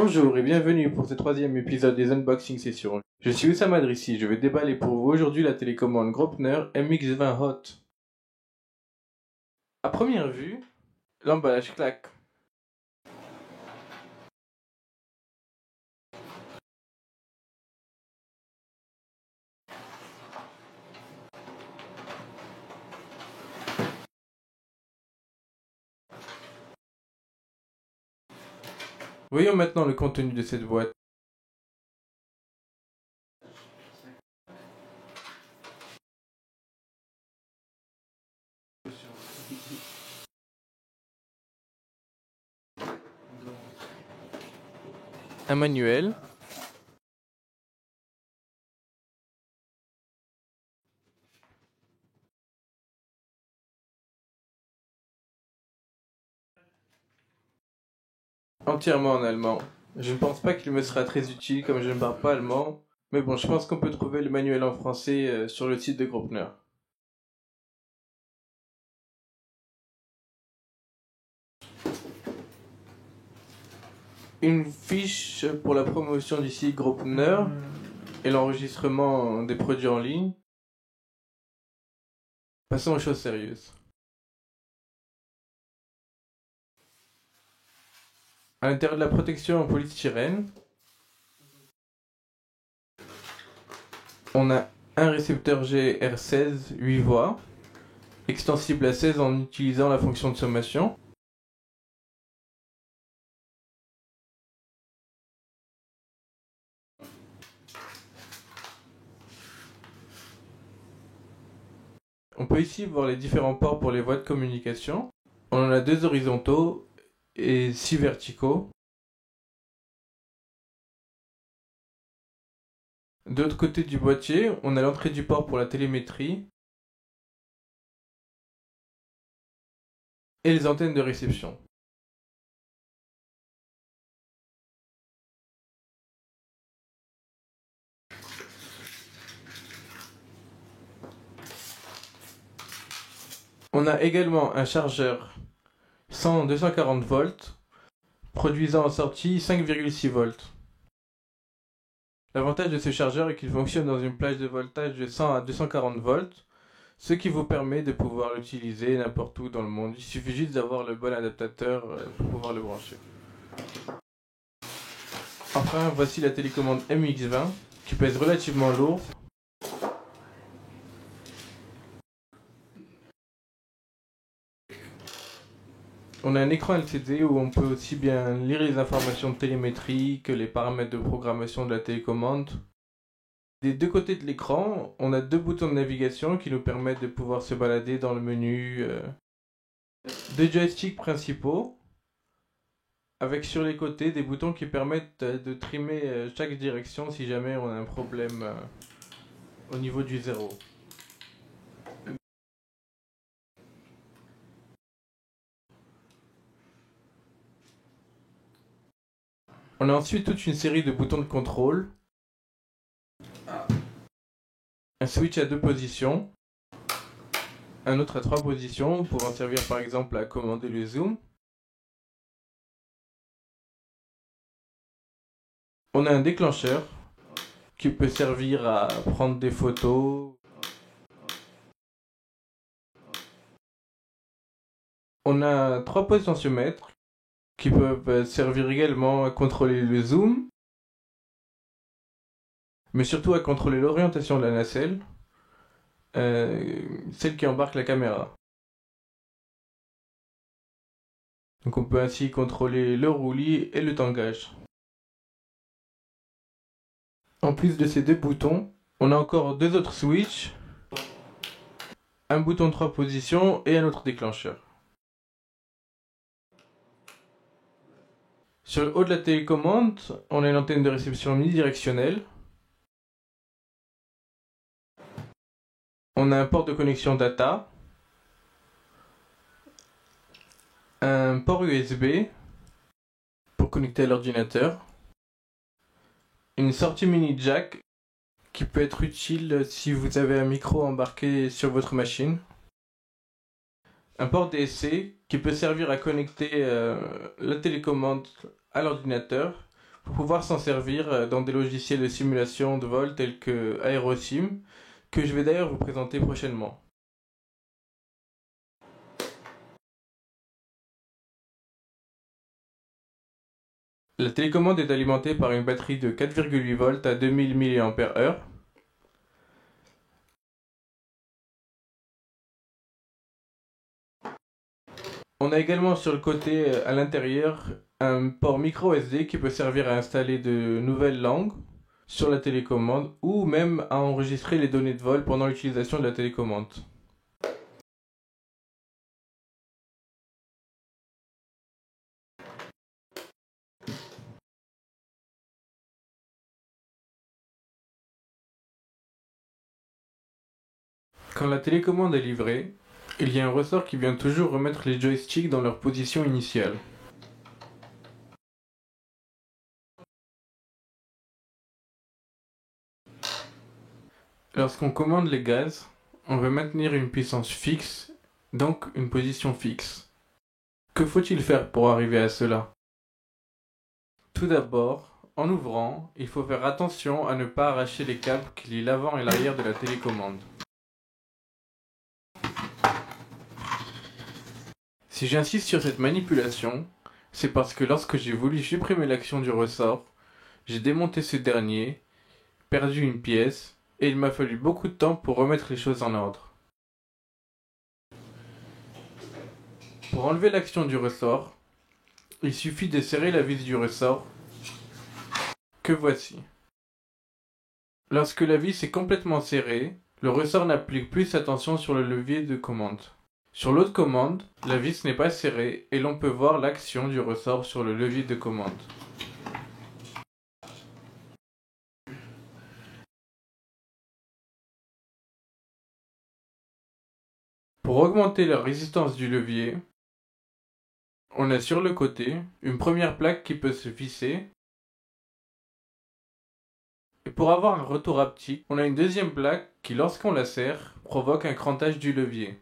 Bonjour et bienvenue pour ce troisième épisode des Unboxing Sessions. Je suis Oussama Drissi, je vais déballer pour vous aujourd'hui la télécommande Graupner MX20 Hot. À première vue, l'emballage claque. Voyons maintenant le contenu de cette boîte. Un manuel, entièrement en allemand. Je ne pense pas qu'il me sera très utile comme je ne parle pas allemand, mais bon, je pense qu'on peut trouver le manuel en français sur le site de Graupner. Une fiche pour la promotion du site Graupner et l'enregistrement des produits en ligne. Passons aux choses sérieuses. À l'intérieur de la protection en polystyrène, on a un récepteur GR16 8 voies, extensible à 16 en utilisant la fonction de sommation. On peut ici voir les différents ports pour les voies de communication. On en a 2 horizontaux et 6 verticaux. De l'autre côté du boîtier, on a l'entrée du port pour la télémétrie et les antennes de réception. On a également un chargeur 100-240 volts, produisant en sortie 5,6 volts. L'avantage de ce chargeur est qu'il fonctionne dans une plage de voltage de 100 à 240 volts, ce qui vous permet de pouvoir l'utiliser n'importe où dans le monde. Il suffit juste d'avoir le bon adaptateur pour pouvoir le brancher. Enfin, voici la télécommande MX20 qui pèse relativement lourd. On a un écran LCD où on peut aussi bien lire les informations de télémétrie que les paramètres de programmation de la télécommande. Des deux côtés de l'écran, on a 2 boutons de navigation qui nous permettent de pouvoir se balader dans le menu. 2 joysticks principaux, avec sur les côtés des boutons qui permettent de trimmer chaque direction si jamais on a un problème au niveau du 0. On a ensuite toute une série de boutons de contrôle, un switch à 2 positions, un autre à 3 positions pour en servir par exemple à commander le zoom. On a un déclencheur qui peut servir à prendre des photos. On a 3 potentiomètres qui peuvent servir également à contrôler le zoom, mais surtout à contrôler l'orientation de la nacelle, celle qui embarque la caméra. Donc on peut ainsi contrôler le roulis et le tangage. En plus de ces 2 boutons, on a encore 2 autres switches, un bouton de 3 positions et un autre déclencheur. Sur le haut de la télécommande, on a une antenne de réception unidirectionnelle. On a un port de connexion data, un port USB pour connecter à l'ordinateur, une sortie mini jack qui peut être utile si vous avez un micro embarqué sur votre machine, un port DSC qui peut servir à connecter la télécommande à l'ordinateur pour pouvoir s'en servir dans des logiciels de simulation de vol tels que Aerosim, que je vais d'ailleurs vous présenter prochainement. La télécommande est alimentée par une batterie de 4,8 volts à 2000 mAh. On a également sur le côté, à l'intérieur, un port micro SD qui peut servir à installer de nouvelles langues sur la télécommande ou même à enregistrer les données de vol pendant l'utilisation de la télécommande. Quand la télécommande est livrée, il y a un ressort qui vient toujours remettre les joysticks dans leur position initiale. Lorsqu'on commande les gaz, on veut maintenir une puissance fixe, donc une position fixe. Que faut-il faire pour arriver à cela? Tout d'abord, en ouvrant, il faut faire attention à ne pas arracher les câbles qui lient l'avant et l'arrière de la télécommande. Si j'insiste sur cette manipulation, c'est parce que lorsque j'ai voulu supprimer l'action du ressort, j'ai démonté ce dernier, perdu une pièce, et il m'a fallu beaucoup de temps pour remettre les choses en ordre. Pour enlever l'action du ressort, il suffit de serrer la vis du ressort, que voici. Lorsque la vis est complètement serrée, le ressort n'applique plus sa tension sur le levier de commande. Sur l'autre commande, la vis n'est pas serrée et l'on peut voir l'action du ressort sur le levier de commande. Pour augmenter la résistance du levier, on a sur le côté une première plaque qui peut se visser. Et pour avoir un retour haptique, on a une deuxième plaque qui, lorsqu'on la serre, provoque un crantage du levier.